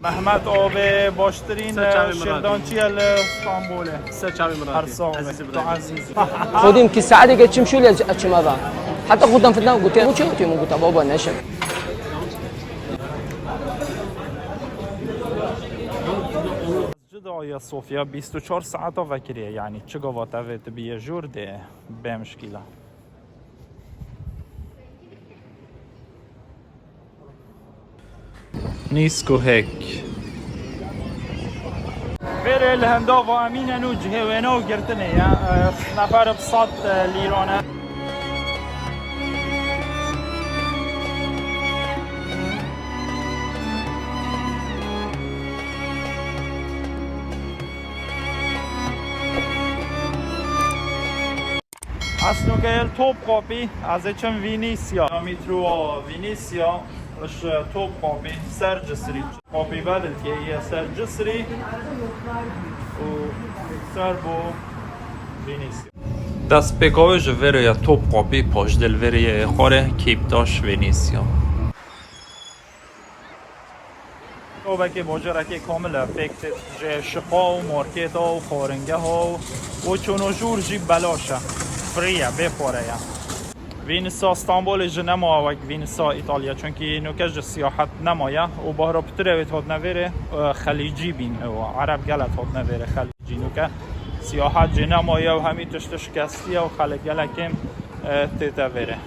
محمد آب باشترین شردانچی اسطنبوله سرچاوی مراد عزیزی تو عزیزی خودم که سعدی که چیم شولی از چیم آبا حتی خودم فدام گوته مو چه گوتیم گوتا بابا نشه مسجد آیا صوفیا 24 ساعت وکریه یعنی چه گوات اوت بیه جور ده به مشکله نیسکو هک بره الهندا و امین نوجه و نو گرتنه یا نفر بصد لیرانه اصلا که توپ قابی از چم وینیسیا میترو وینیسیا اش توپ قابی سرجسری قابی بدل که یه سرجسری و سربو وینیسیا دست بگاوش وره یا توپ قابی پاش دل وره خوره کیپتاش وینیسیا تو که ماجرا کامل فکت جه شقا و مارکت ها و خارنگه ها و چون جور جی بلاشه فریه بخوره یا وینسا استانبول جه نما و وینسا ایتالیا چون که نوکش سیاحت نمایه و بهرا پتره ویت هات نویره خلیجی بین و عرب گلت هات نویره خلیجی نوکه سیاحت جه نمایه و همی تشتش کستیه و خلق گلکم تیتا ویره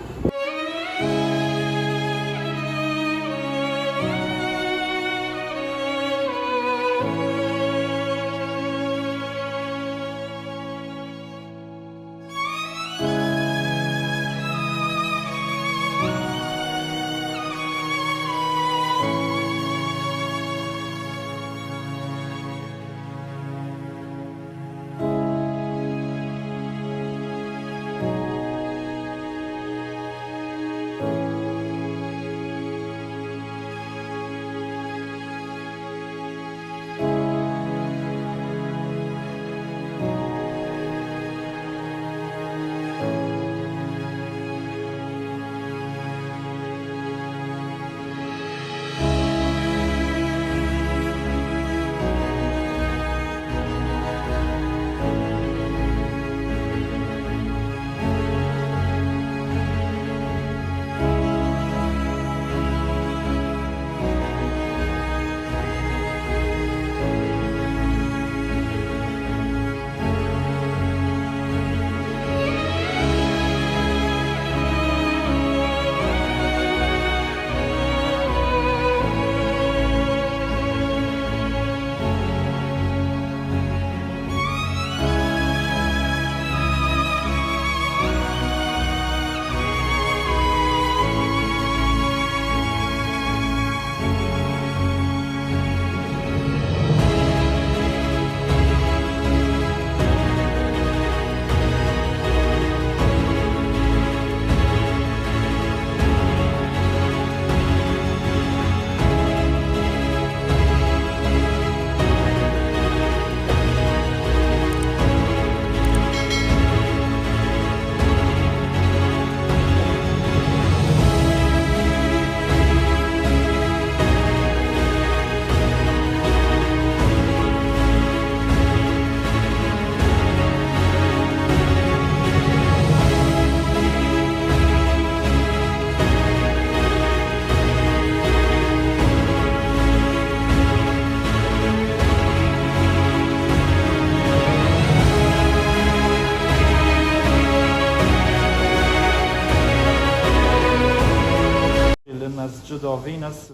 مسجد وینس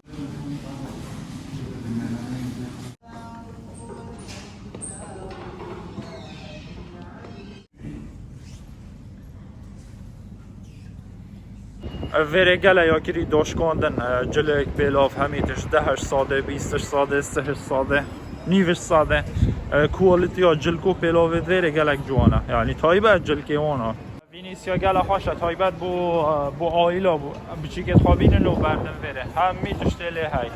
ویره گله یا کری داشکاندن جلوک بیلاف همیتش 10 ساده 20 ساده 3 ساده 9 ساده کوالیتی ها جلکو بیلاوید ویره گلک جوانه یعنی تایبه جلکی وانا وینیسیا گله هاشه تایبت بو آیلا بو بچیکت خوابین نو بردن ویره هم میتش تله های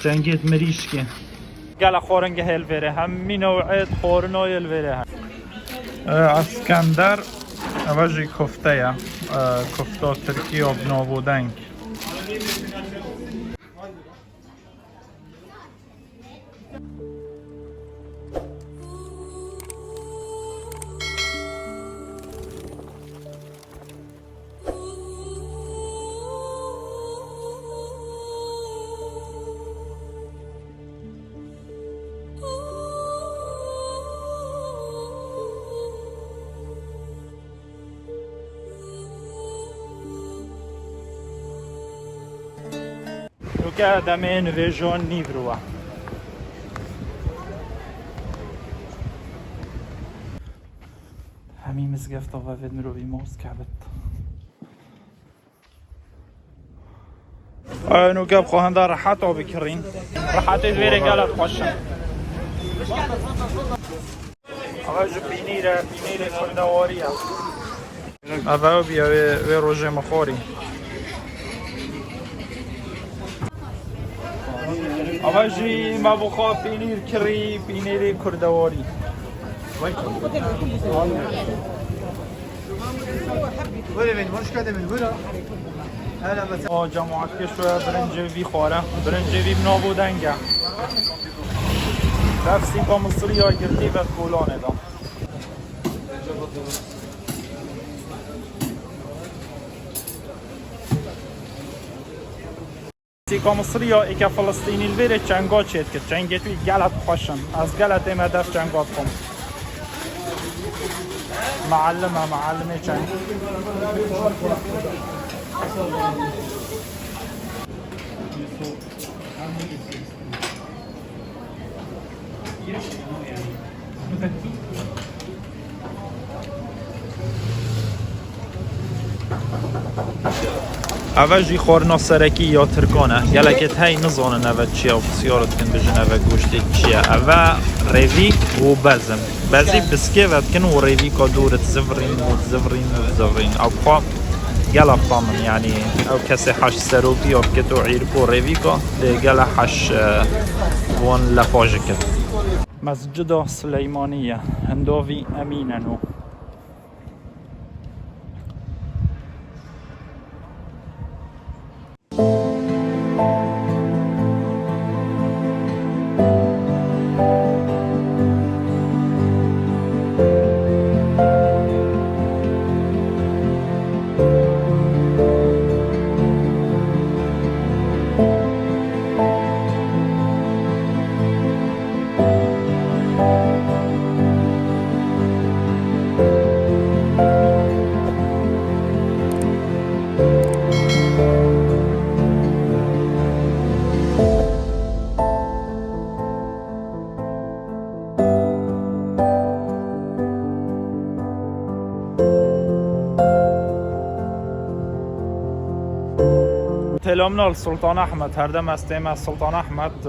جنگیت مریش که گله خورنگه هل ویره هم می نوعیت خورنایل ویره هم اسکندر واجی کفته یا کفته ترکی آب نابودنگ که دمین ویژون نیبروه همین مزگفت و وید مروی موز کبت اینو گب خواهند در راحت ها بکرین راحتی دویره گلت خوشن آقا جو بینیره کندواری هم اوه بیا وی روژه مخوری آقا جی ما بخواه پینیر کری پینیر کردواری جماعت که شویه برنجوی خواره برنجوی بنابودنگه نفسی با مصری ها گردی و کولانه دا سیکا مصری ها ایک فلسطینی الویره چنگا چید که چنگه توی گلت خوشن از گلت ایم هدف چنگات کن معلمه چنگ اول جی خورنا سرکی یا ترکانه گلکت هی نزانه نوید چیه و بسیارت کن بجه نوید گوشتی چیه اول ریوی و بزم بزی بسکه ود کن و ریوی که دورت زفرین او بخوا گل افتامن یعنی او کسی حش سروبی و بکتو عیرکو ریوی که گل حش وان لفاجه کد مسجد سلیمانیه هندوی امیننو تلامنا السلطان احمد هر دم استیم از سلطان احمد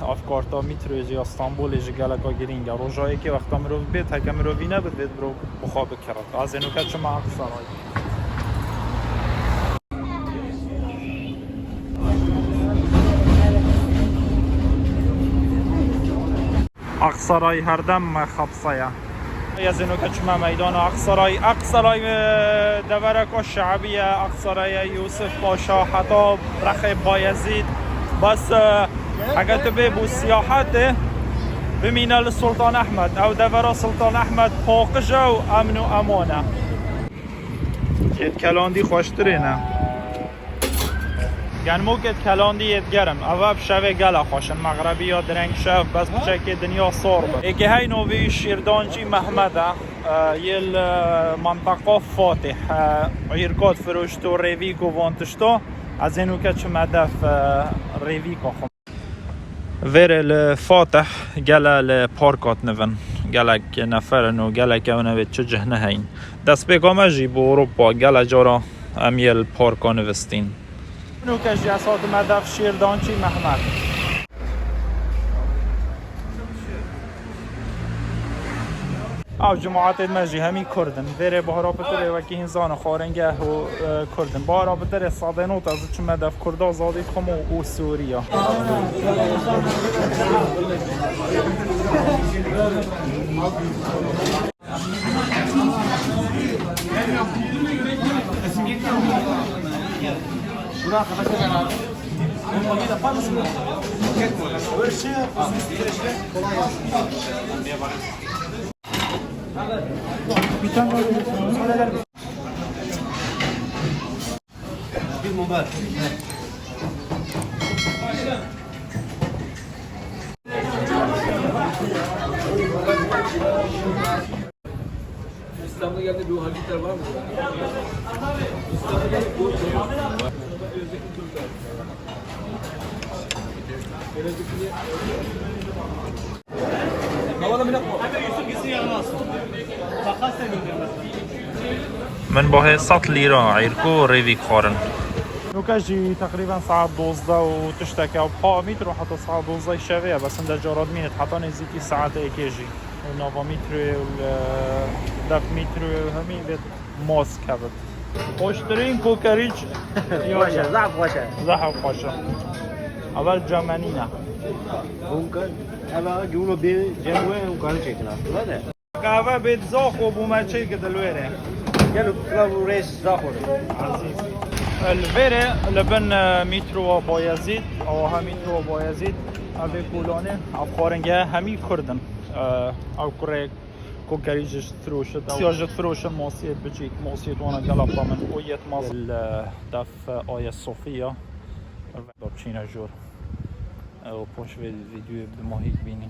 افکارتا میترویز یا استانبول جگلکا گرینگه روزایی که وقتا مرو بیت هکه مرو بینه بد بید برو بخواب کرد از اینو که چما اقصارای اقصارای هر دم خبصایه از اینو که چما میدان اقصارای دورک و شعبیه اقصارای یوسف پاشا حتی رخ بایزید بس اگه تو ببو سیاحت بمین السلطان احمد او دورا سلطان احمد پاقجه و امن و امانه کلاندی خوشترینه گنموکت کلاندی ات گرم اواب شوه گله خوشن مغربی یا درنگ شو بس بچه که دنیا صور بود ایگه های نوی شیردانجی محمده یل منطقه فاتح عیرکات فروشتو ریویکو وانتشتو از اینو که چه مدف ریویکو خون ویر الفاتح گله الپارکات نون گلک نفرن و گلک اونوید چه جهنه هین دست بگامه جی با اروپا گله جارا امیل پارکا نوستین نو که جساد مدف شیردانچی محمد او جماعت مجی همی کردن ویره بهارا بتره وکی هنزان خارنگه و کردن بهارا بتره صادنوت از چون مدف کرده آزادی خمو و سوریا İstanbul'a geldi bir halikler var mı? İstanbul'a geldi bu من با 100 لیره عیرکو ریوی خورن نوكاجي تقريبا ساعة 12 وتشتكي او بها متر وحتى ساعة 12 شوية بس عند جارات مينت حتى نزيكي ساعة ايكيجي ونوفا متر دف متر همي بيت موس كبت خوشترين كوكريج باشه زعف باشه زحف خوشه اول جمانينا ممكن اما جونو بي جنوه وكان شكلها بله قهوه بيت زاخ وبومچه كده الويره قالوا كلاو ريس زاخور عزيز الويره لبن مترو بايزيد او هم مترو بايزيد ابي كولانه افخارنگه همي كردن او كريك كوكاريجش فروشت سياجت فروش موسيت بجيك موسيت وانا قلبا من قوية مصر دف آية صوفيا بابچينا جور و پوش فيديو بماهيك بيني